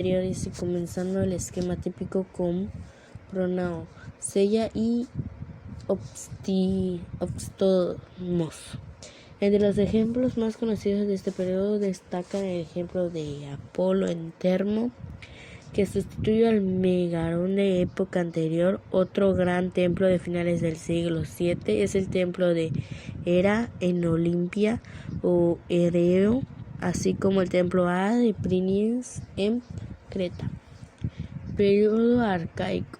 anteriores y comenzando el esquema típico con pronao, sella y opstomos. Entre los ejemplos más conocidos de este periodo destacan el ejemplo de Apolo en Termo, que sustituyó al Megarón de época anterior. Otro gran templo de finales del siglo VII es el templo de Hera en Olimpia o Ereo, así como el templo A de Prinis en Creta. Periodo arcaico.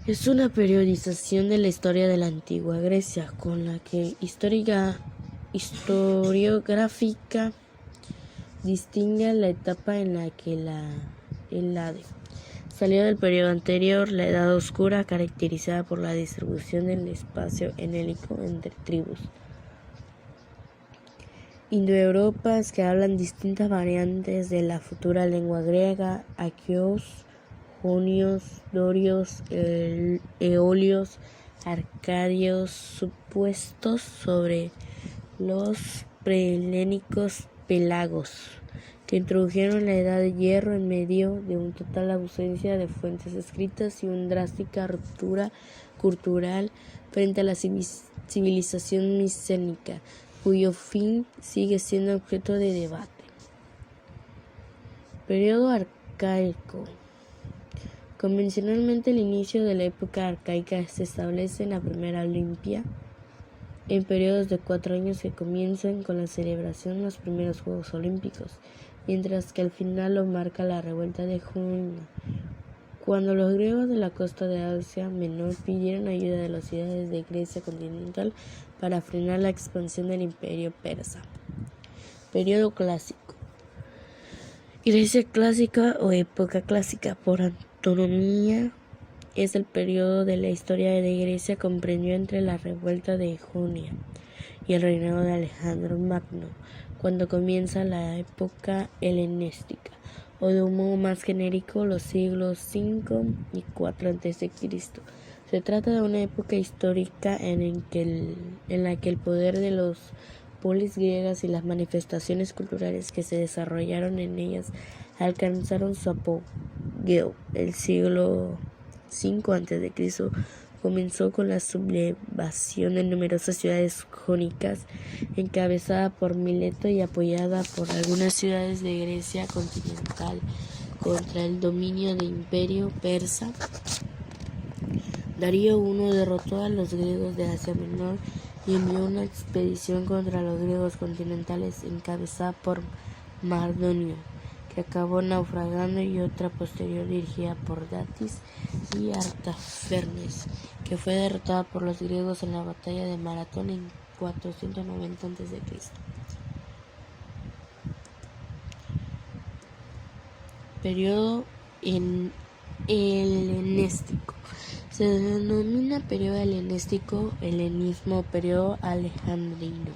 Es una periodización de la historia de la antigua Grecia, con la que historiográfica distingue la etapa en la que la Helade salió del periodo anterior, la Edad Oscura, caracterizada por la distribución del espacio helénico entre tribus indoeuropeas que hablan distintas variantes de la futura lengua griega: aqueos, jonios, dorios, eolios, arcadios, supuestos sobre los prehelénicos pelagos, que introdujeron la edad de hierro en medio de una total ausencia de fuentes escritas y una drástica ruptura cultural frente a la civilización micénica, cuyo fin sigue siendo objeto de debate. Periodo arcaico. Convencionalmente, el inicio de la época arcaica se establece en la primera Olimpia, en periodos de 4 años que comienzan con la celebración de los primeros Juegos Olímpicos, mientras que al final lo marca la revuelta de Jonia, cuando los griegos de la costa de Asia Menor pidieron ayuda de las ciudades de Grecia continental para frenar la expansión del imperio persa. Periodo clásico. Grecia clásica o época clásica, por antonomía, es el periodo de la historia de Grecia comprendido entre la revuelta de Jonia y el reinado de Alejandro Magno, cuando comienza la época helenística, o de un modo más genérico los siglos V y IV a.C. Se trata de una época histórica en la que el poder de los polis griegas y las manifestaciones culturales que se desarrollaron en ellas alcanzaron su apogeo. El siglo V a.C. comenzó con la sublevación de numerosas ciudades jónicas, encabezada por Mileto y apoyada por algunas ciudades de Grecia continental contra el dominio del imperio persa. Darío I derrotó a los griegos de Asia Menor y envió una expedición contra los griegos continentales encabezada por Mardonio, que acabó naufragando, y otra posterior dirigida por Datis y Artafernes, que fue derrotada por los griegos en la batalla de Maratón en 490 a.C. Periodo helenístico. Se denomina periodo helenístico, helenismo o periodo alejandrino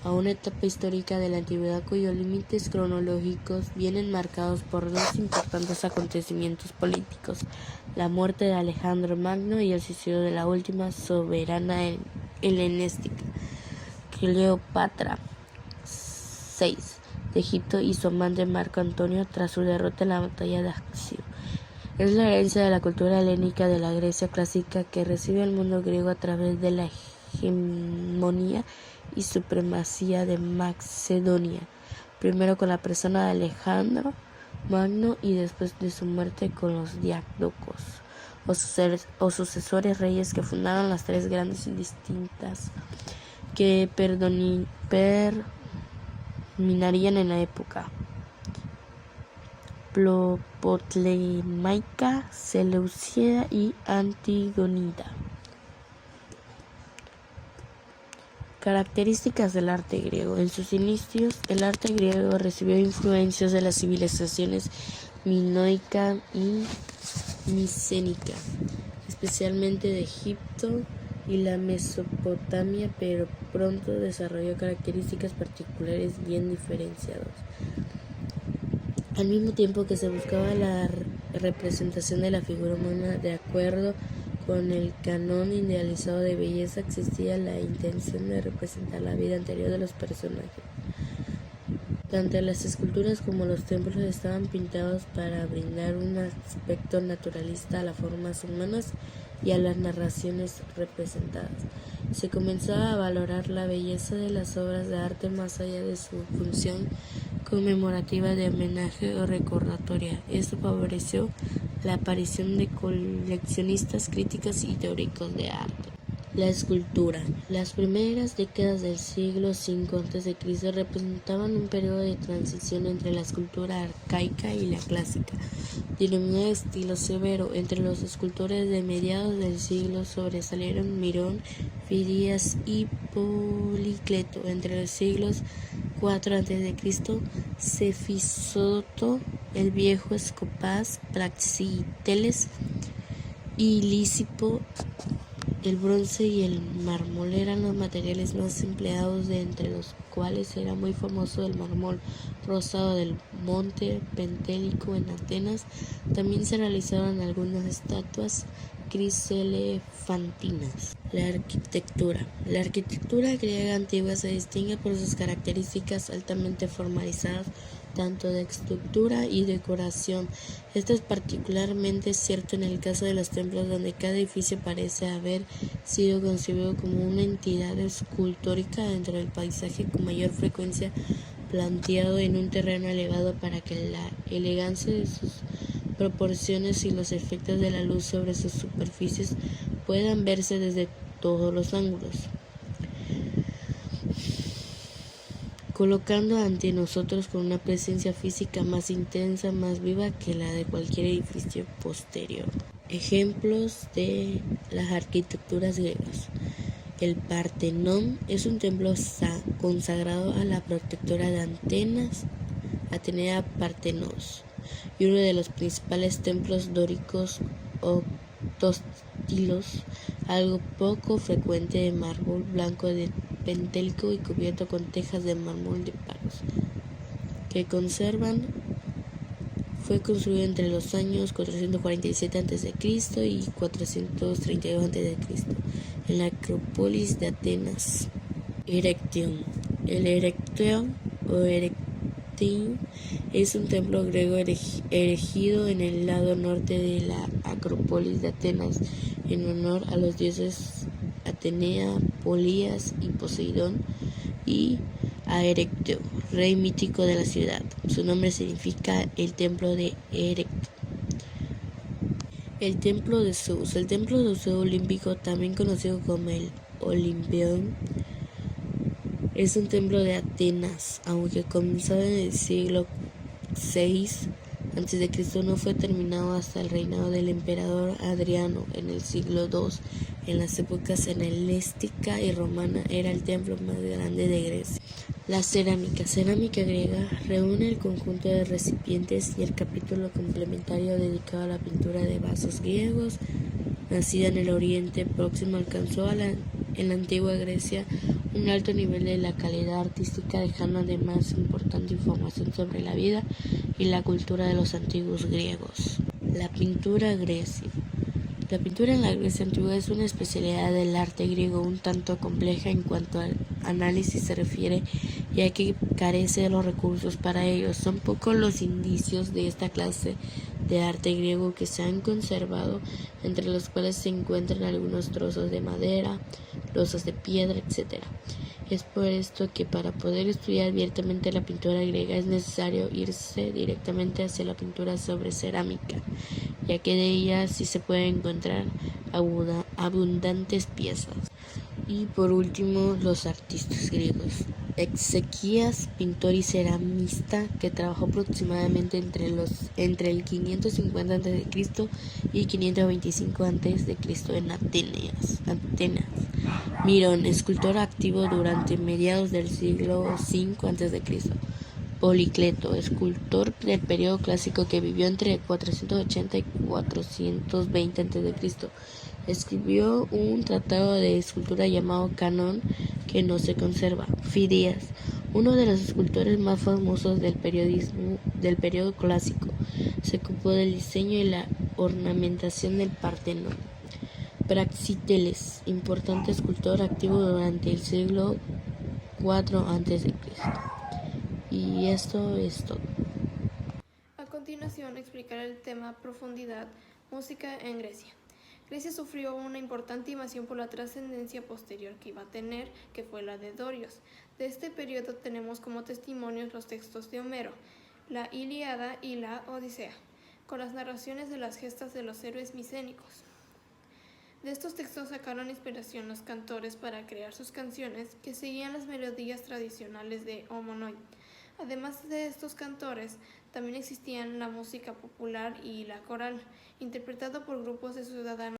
a una etapa histórica de la antigüedad cuyos límites cronológicos vienen marcados por dos importantes acontecimientos políticos: la muerte de Alejandro Magno y el suicidio de la última soberana helenística, Cleopatra VI de Egipto, y su amante Marco Antonio tras su derrota en la batalla de Accio. Es la herencia de la cultura helénica de la Grecia clásica que recibe el mundo griego a través de la hegemonía y supremacía de Macedonia, primero con la persona de Alejandro Magno y después de su muerte con los diádocos o sucesores reyes que fundaron las tres grandes y distintas que predominarían en la época: Ptolemaica, Seleucida y Antigonida. Características del arte griego. En sus inicios, el arte griego recibió influencias de las civilizaciones minoica y micénica, especialmente de Egipto y la Mesopotamia, pero pronto desarrolló características particulares bien diferenciadas. Al mismo tiempo que se buscaba la representación de la figura humana de acuerdo con el canon idealizado de belleza, existía la intención de representar la vida anterior de los personajes. Tanto las esculturas como los templos estaban pintados para brindar un aspecto naturalista a las formas humanas y a las narraciones representadas. Se comenzaba a valorar la belleza de las obras de arte más allá de su función conmemorativa de homenaje o recordatoria. Esto favoreció la aparición de coleccionistas, críticos y teóricos de arte. La escultura. Las primeras décadas del siglo V a.C. representaban un periodo de transición entre la escultura arcaica y la clásica, denominada estilo severo. Entre los escultores de mediados del siglo sobresalieron Mirón, Fidias y Policleto. Entre los siglos IV a.C., Cefisodto el Viejo, Escopas, Praxíteles y Lisipo. El bronce y el mármol eran los materiales más empleados, de entre los cuales era muy famoso el mármol rosado del monte Pentélico en Atenas. También se realizaron algunas estatuas criselefantinas. La arquitectura. La arquitectura griega antigua se distingue por sus características altamente formalizadas, tanto de estructura y decoración. Esto es particularmente cierto en el caso de los templos, donde cada edificio parece haber sido concebido como una entidad escultórica dentro del paisaje, con mayor frecuencia planteado en un terreno elevado para que la elegancia de sus proporciones y los efectos de la luz sobre sus superficies puedan verse desde todos los ángulos, colocando ante nosotros con una presencia física más intensa, más viva que la de cualquier edificio posterior. Ejemplos de las arquitecturas griegas. El Partenón es un templo consagrado a la protectora de Atenea Partenos, y uno de los principales templos dóricos octostilos, algo poco frecuente, de mármol blanco de Pentélico y cubierto con tejas de mármol de Paros, que conservan. Fue construido entre los años 447 a.C. y 432 a.C. en la Acrópolis de Atenas. Erección. El Erecteion o Erecteion es un templo griego erigido en el lado norte de la Acrópolis de Atenas en honor a los dioses Atenea, Polías y Poseidón, y a Erecteo, rey mítico de la ciudad. Su nombre significa el templo de Erecto. El templo de Zeus. El templo de Zeus olímpico, también conocido como el Olimpión, es un templo de Atenas, aunque comenzado en el siglo VI a.C., no fue terminado hasta el reinado del emperador Adriano en el siglo II. En las épocas helenística y romana era el templo más grande de Grecia. La cerámica. Cerámica griega reúne el conjunto de recipientes y el capítulo complementario dedicado a la pintura de vasos griegos. Nacida en el Oriente Próximo, alcanzó en la antigua Grecia un alto nivel de la calidad artística, dejando además importante información sobre la vida y la cultura de los antiguos griegos. La pintura grecia. La pintura en la Grecia antigua es una especialidad del arte griego un tanto compleja en cuanto al análisis se refiere, ya que carece de los recursos para ello. Son pocos los indicios de esta clase de arte griego que se han conservado, entre los cuales se encuentran algunos trozos de madera, losas de piedra, etc. Es por esto que para poder estudiar abiertamente la pintura griega es necesario irse directamente hacia la pintura sobre cerámica, ya que de ella sí se pueden encontrar abundantes piezas. Y por último, los artistas griegos. Exequías, pintor y ceramista, que trabajó aproximadamente entre el 550 a.C. y 525 a.C. en Atenas. Mirón, escultor activo durante mediados del siglo V a.C. Policleto, escultor del periodo clásico que vivió entre 480 y 420 a.C. Escribió un tratado de escultura llamado Canon, que no se conserva. Fidias, uno de los escultores más famosos del periodo clásico, se ocupó del diseño y la ornamentación del Partenón. Praxíteles, importante escultor activo durante el siglo IV a.C. Y esto es todo. A continuación explicaré el tema profundidad, música en Grecia. Grecia sufrió una importante invasión por la trascendencia posterior que iba a tener, que fue la de Dorios. De este periodo tenemos como testimonios los textos de Homero, la Ilíada y la Odisea, con las narraciones de las gestas de los héroes micénicos. De estos textos sacaron inspiración los cantores para crear sus canciones que seguían las melodías tradicionales de Homonoi. Además de estos cantores, también existían la música popular y la coral, interpretada por grupos de ciudadanos